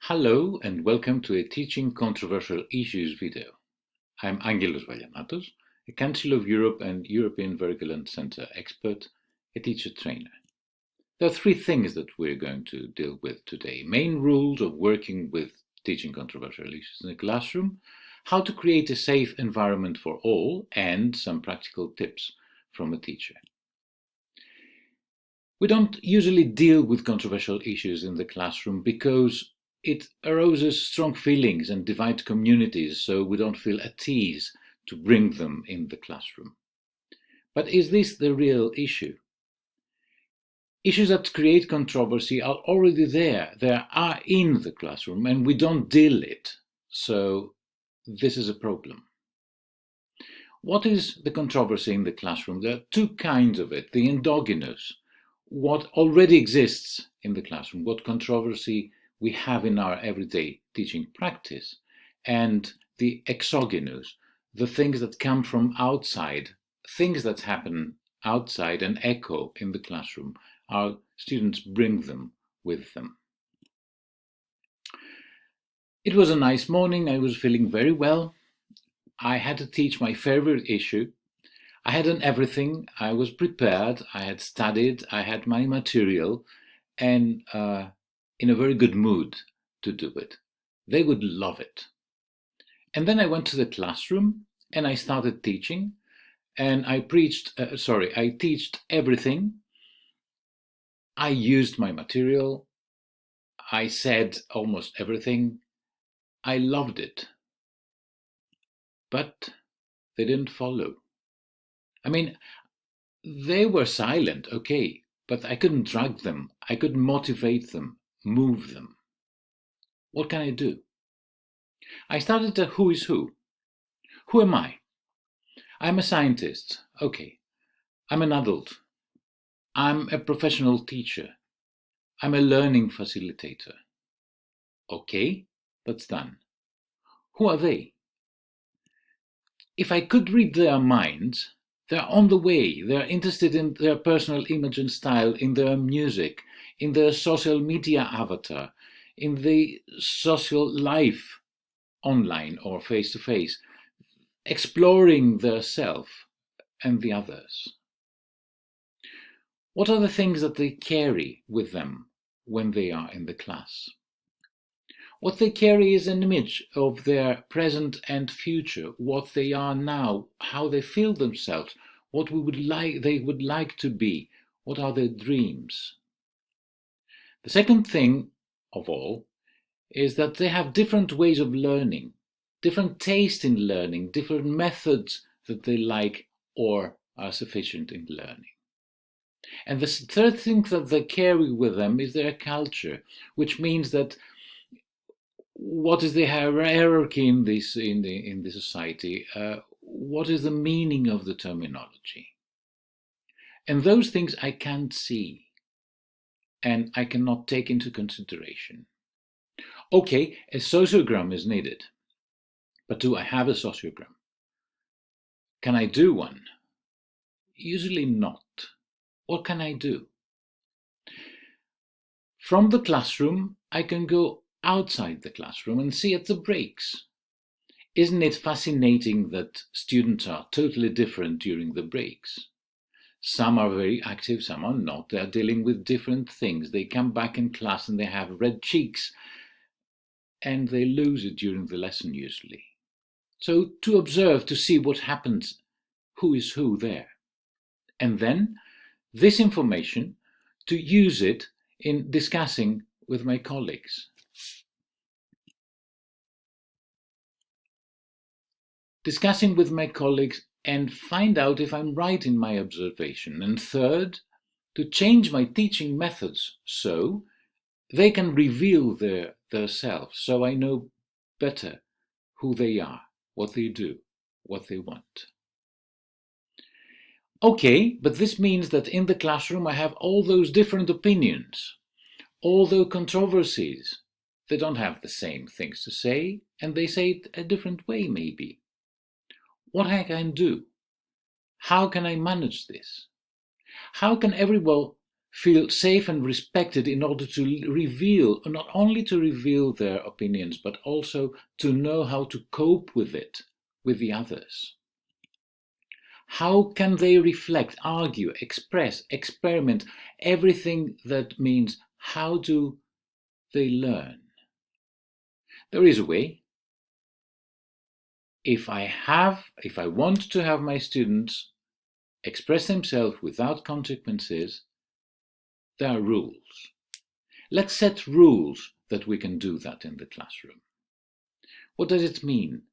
Hello and welcome to a Teaching Controversial Issues video. I'm Angelos Valiamatos, a Council of Europe and European Vergeland Center expert, a teacher trainer. There are three things that we're going to deal with today. Main rules of working with teaching controversial issues in the classroom, how to create a safe environment for all, and some practical tips from a teacher. We don't usually deal with controversial issues in the classroom because it arouses strong feelings and divides communities, so we don't feel at ease to bring them in the classroom. But is this the real issue? Issues that create controversy are already there. They are in the classroom and we don't deal it. So this is a problem. What is the controversy in the classroom? There are two kinds of it. The endogenous, what already exists in the classroom, what controversy we have in our everyday teaching practice, and the exogenous, the things that come from outside, things that happen outside and echo in the classroom. Our students bring them with them. It was a nice morning. I was feeling very well. I had to teach my favorite issue. I had done everything. I was prepared. I had studied. I had my material, and in a very good mood to do it. They would love it. And then I went to the classroom and I started teaching, and I teached everything. I used my material. I said almost everything. I loved it. But they didn't follow. I mean, they were silent, okay, but I couldn't drag them. I couldn't motivate them, move them. What can I do? I started a who is who. Who am I? I'm a scientist. Okay. I'm an adult. I'm a professional teacher. I'm a learning facilitator. Okay, that's done. Who are they? If I could read their minds, they're on the way. They're interested in their personal image and style, in their music, in their social media avatar, in the social life online or face-to-face, exploring their self and the others. What are the things that they carry with them when they are in the class? What they carry is an image of their present and future, what they are now, how they feel themselves, what they would like to be, what are their dreams. The second thing of all is that they have different ways of learning, different taste in learning, different methods that they like or are sufficient in learning. And the third thing that they carry with them is their culture, which means that what is the hierarchy in the society? What is the meaning of the terminology? And those things I can't see and I cannot take into consideration. Okay, a sociogram is needed, but do I have a sociogram? Can I do one? Usually not. What can I do? From the classroom, I can go outside the classroom and see at the breaks. Isn't it fascinating that students are totally different during the breaks? Some are very active, some are not. They are dealing with different things. They come back in class and they have red cheeks and they lose it during the lesson usually. So to observe, to see what happens, who is who there. And then this information, to use it in discussing with my colleagues. Discussing with my colleagues and find out if I'm right in my observation. And third, to change my teaching methods so they can reveal their selves, so I know better who they are, what they do, what they want. Okay, but this means that in the classroom I have all those different opinions, all those controversies. They don't have the same things to say, and they say it a different way maybe. What I can do? How can I manage this? How can everyone feel safe and respected in order to reveal, not only to reveal their opinions, but also to know how to cope with it, with the others. How can they reflect, argue, express, experiment, everything that means how do they learn? There is a way. If I want to have my students express themselves without consequences, there are rules. Let's set rules that we can do that in the classroom. What does it mean?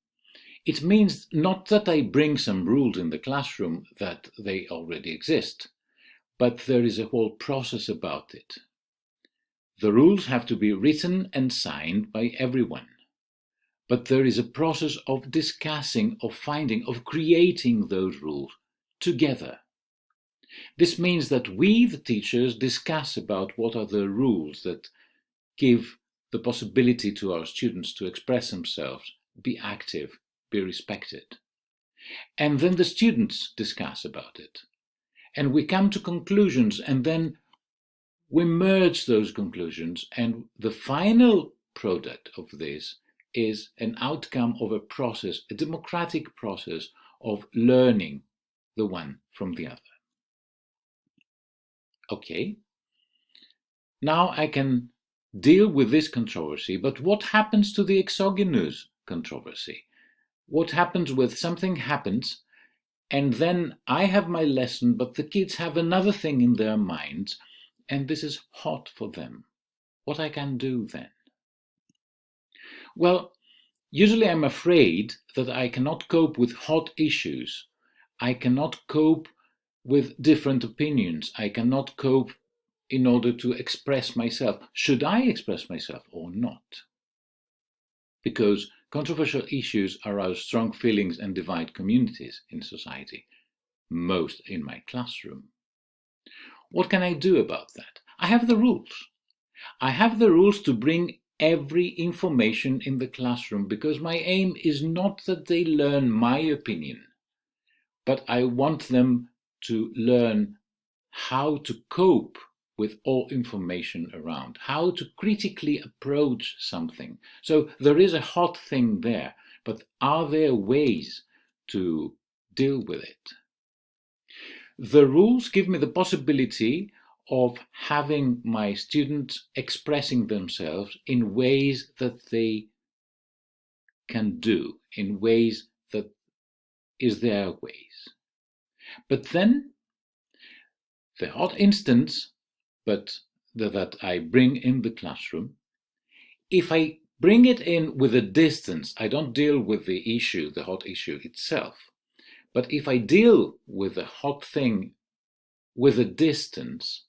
It means not that I bring some rules in the classroom that they already exist, but there is a whole process about it. The rules have to be written and signed by everyone. But there is a process of discussing, of finding, of creating those rules together. This means that we, the teachers, discuss about what are the rules that give the possibility to our students to express themselves, be active, be respected. And then the students discuss about it. And we come to conclusions, and then we merge those conclusions, and the final product of this is an outcome of a process, a democratic process of learning the one from the other. Okay, now I can deal with this controversy, but what happens to the exogenous controversy? What happens when something happens and then I have my lesson, but the kids have another thing in their minds, and this is hot for them? What I can do then? Well, usually I'm afraid that I cannot cope with hot issues. I cannot cope with different opinions. I cannot cope in order to express myself. Should I express myself or not? Because controversial issues arouse strong feelings and divide communities in society, most in my classroom. What can I do about that? I have the rules. I have the rules to bring every information in the classroom, because my aim is not that they learn my opinion, but I want them to learn how to cope with all information around, how to critically approach something. So there is a hot thing there, but are there ways to deal with it? The rules give me the possibility of having my students expressing themselves in ways that they can do, in ways that is their ways. But then the hot instance that I bring in the classroom, if I bring it in with a distance, I don't deal with the issue, the hot issue itself. But if I deal with the hot thing with a distance,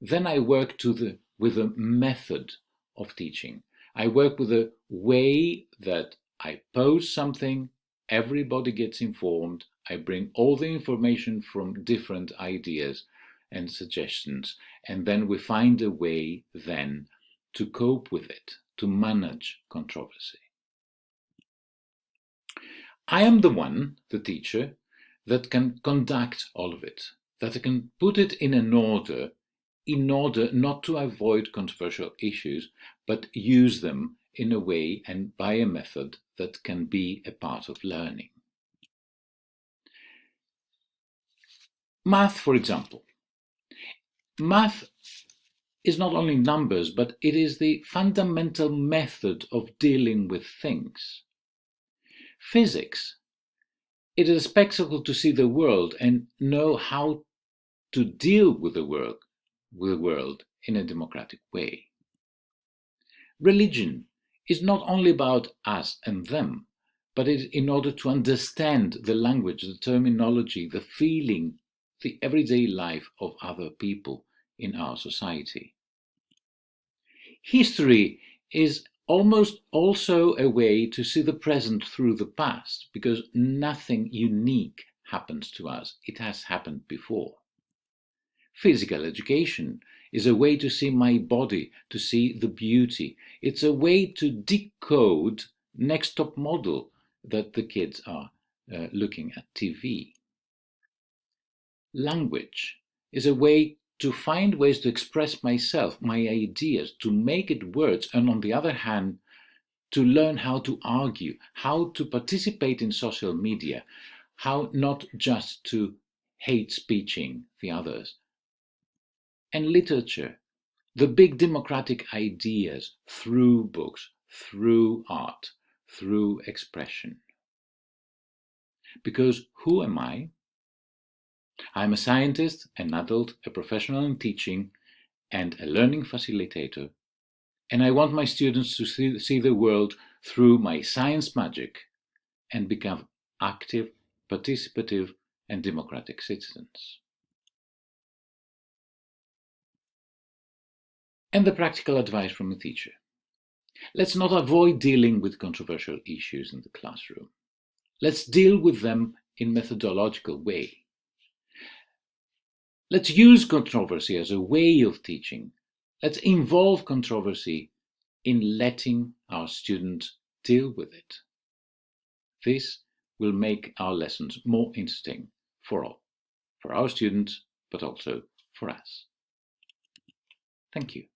then I work with a method of teaching. I work with a way that I pose something, everybody gets informed, I bring all the information from different ideas and suggestions, and then we find a way then to cope with it, to manage controversy. I am the one, the teacher, that can conduct all of it, that I can put it in order not to avoid controversial issues, but use them in a way and by a method that can be a part of learning. Math, for example. Math is not only numbers, but it is the fundamental method of dealing with things. Physics, it is a spectacle to see the world and know how to deal with the world in a democratic way. Religion is not only about us and them, but it is in order to understand the language, the terminology, the feeling, the everyday life of other people in our society. History is almost also a way to see the present through the past, because nothing unique happens to us. It has happened before. Physical education is a way to see my body, to see the beauty. It's a way to decode next top model that the kids are looking at TV. Language is a way to find ways to express myself, my ideas, to make it words, and on the other hand, to learn how to argue, how to participate in social media, how not just to hate speeching the others. And literature, the big democratic ideas through books, through art, through expression. Because who am I? I'm a scientist, an adult, a professional in teaching, and a learning facilitator. And I want my students to see the world through my science magic and become active, participative, and democratic citizens. And the practical advice from a teacher. Let's not avoid dealing with controversial issues in the classroom. Let's deal with them in a methodological way. Let's use controversy as a way of teaching. Let's involve controversy in letting our students deal with it. This will make our lessons more interesting for all, for our students, but also for us. Thank you.